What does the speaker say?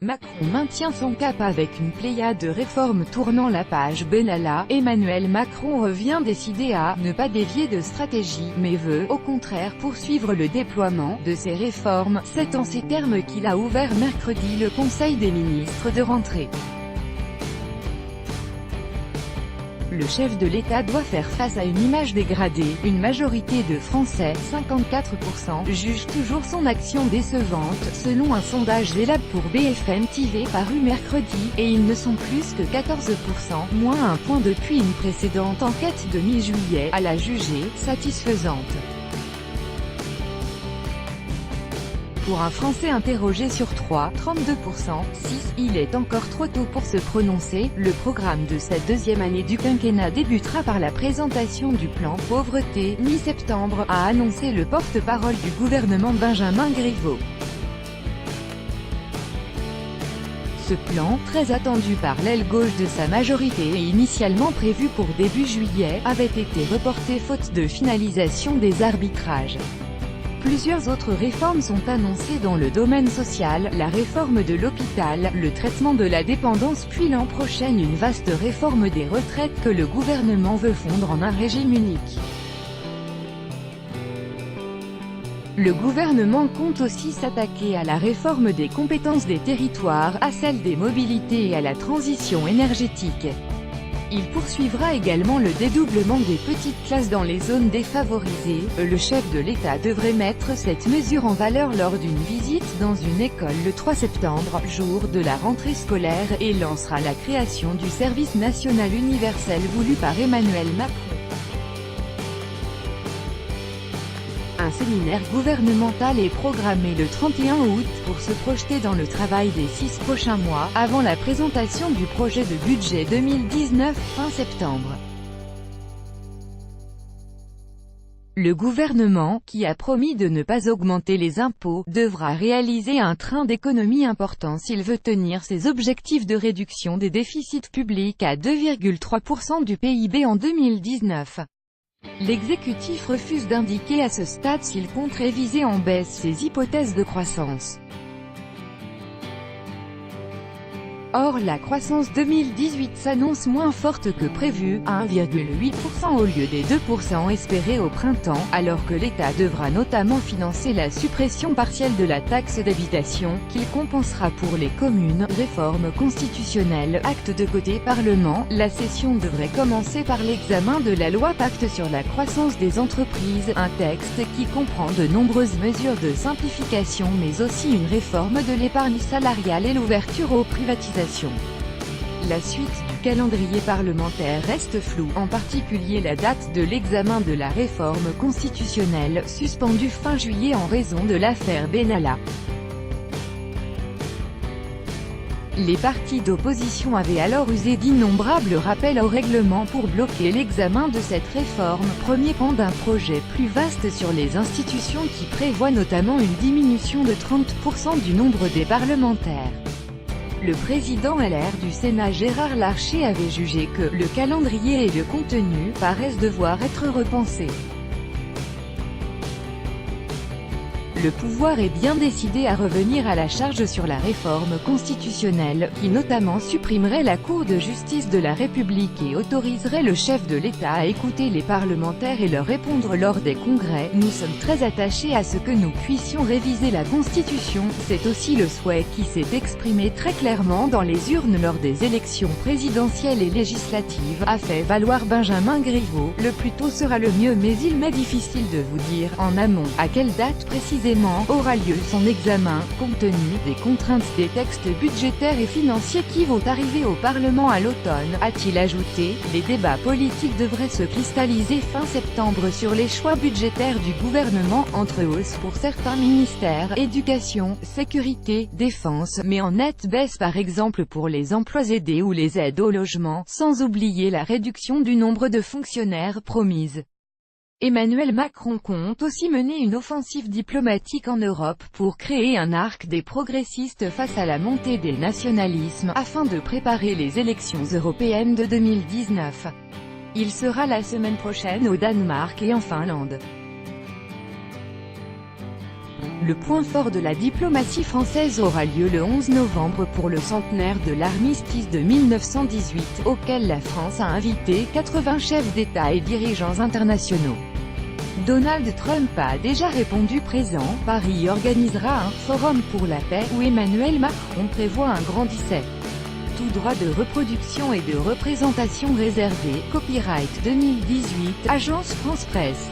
Macron maintient son cap avec une pléiade de réformes tournant la page Benalla. Emmanuel Macron revient décidé à ne pas dévier de stratégie, mais veut, au contraire, poursuivre le déploiement de ces réformes. C'est en ces termes qu'il a ouvert mercredi le Conseil des ministres de rentrée. Le chef de l'État doit faire face à une image dégradée. Une majorité de Français, 54%, jugent toujours son action décevante, selon un sondage Elab pour BFM TV paru mercredi, et ils ne sont plus que 14%, moins un point depuis une précédente enquête de mi-juillet, à la juger satisfaisante. Pour un Français interrogé sur 3, 32%, 6, il est encore trop tôt pour se prononcer. Le programme de cette deuxième année du quinquennat débutera par la présentation du plan pauvreté, mi-septembre, a annoncé le porte-parole du gouvernement Benjamin Griveaux. Ce plan, très attendu par l'aile gauche de sa majorité et initialement prévu pour début juillet, avait été reporté faute de finalisation des arbitrages. Plusieurs autres réformes sont annoncées dans le domaine social, la réforme de l'hôpital, le traitement de la dépendance puis l'an prochain une vaste réforme des retraites que le gouvernement veut fondre en un régime unique. Le gouvernement compte aussi s'attaquer à la réforme des compétences des territoires, à celle des mobilités et à la transition énergétique. Il poursuivra également le dédoublement des petites classes dans les zones défavorisées. Le chef de l'État devrait mettre cette mesure en valeur lors d'une visite dans une école le 3 septembre, jour de la rentrée scolaire, et lancera la création du service national universel voulu par Emmanuel Macron. Un séminaire gouvernemental est programmé le 31 août pour se projeter dans le travail des 6 prochains mois, avant la présentation du projet de budget 2019 fin septembre. Le gouvernement, qui a promis de ne pas augmenter les impôts, devra réaliser un train d'économie important s'il veut tenir ses objectifs de réduction des déficits publics à 2,3% du PIB en 2019. L'exécutif refuse d'indiquer à ce stade s'il compte réviser en baisse ses hypothèses de croissance. Or la croissance 2018 s'annonce moins forte que prévu, 1,8% au lieu des 2% espérés au printemps, alors que l'État devra notamment financer la suppression partielle de la taxe d'habitation, qu'il compensera pour les communes. Réforme constitutionnelle, acte de côté Parlement. La session devrait commencer par l'examen de la loi Pacte sur la croissance des entreprises, un texte qui comprend de nombreuses mesures de simplification mais aussi une réforme de l'épargne salariale et l'ouverture aux privatisations. La suite du calendrier parlementaire reste floue, en particulier la date de l'examen de la réforme constitutionnelle, suspendue fin juillet en raison de l'affaire Benalla. Les partis d'opposition avaient alors usé d'innombrables rappels au règlement pour bloquer l'examen de cette réforme, premier pan d'un projet plus vaste sur les institutions qui prévoit notamment une diminution de 30% du nombre des parlementaires. Le président LR du Sénat Gérard Larcher avait jugé que le calendrier et le contenu paraissent devoir être repensés. Le pouvoir est bien décidé à revenir à la charge sur la réforme constitutionnelle, qui notamment supprimerait la Cour de justice de la République et autoriserait le chef de l'État à écouter les parlementaires et leur répondre lors des congrès. Nous sommes très attachés à ce que nous puissions réviser la Constitution. C'est aussi le souhait qui s'est exprimé très clairement dans les urnes lors des élections présidentielles et législatives, a fait valoir Benjamin Griveaux. Le plus tôt sera le mieux, mais il m'est difficile de vous dire, en amont, à quelle date précisément aura lieu son examen, compte tenu des contraintes des textes budgétaires et financiers qui vont arriver au Parlement à l'automne, a-t-il ajouté. Les débats politiques devraient se cristalliser fin septembre sur les choix budgétaires du gouvernement, entre hausses pour certains ministères, éducation, sécurité, défense, mais en nette baisse par exemple pour les emplois aidés ou les aides au logement, sans oublier la réduction du nombre de fonctionnaires promise. Emmanuel Macron compte aussi mener une offensive diplomatique en Europe pour créer un arc des progressistes face à la montée des nationalismes, afin de préparer les élections européennes de 2019. Il sera la semaine prochaine au Danemark et en Finlande. Le point fort de la diplomatie française aura lieu le 11 novembre pour le centenaire de l'armistice de 1918, auquel la France a invité 80 chefs d'État et dirigeants internationaux. Donald Trump a déjà répondu présent. Paris organisera un forum pour la paix où Emmanuel Macron prévoit un grand 17. Tout droit de reproduction et de représentation réservé. Copyright 2018, Agence France Presse.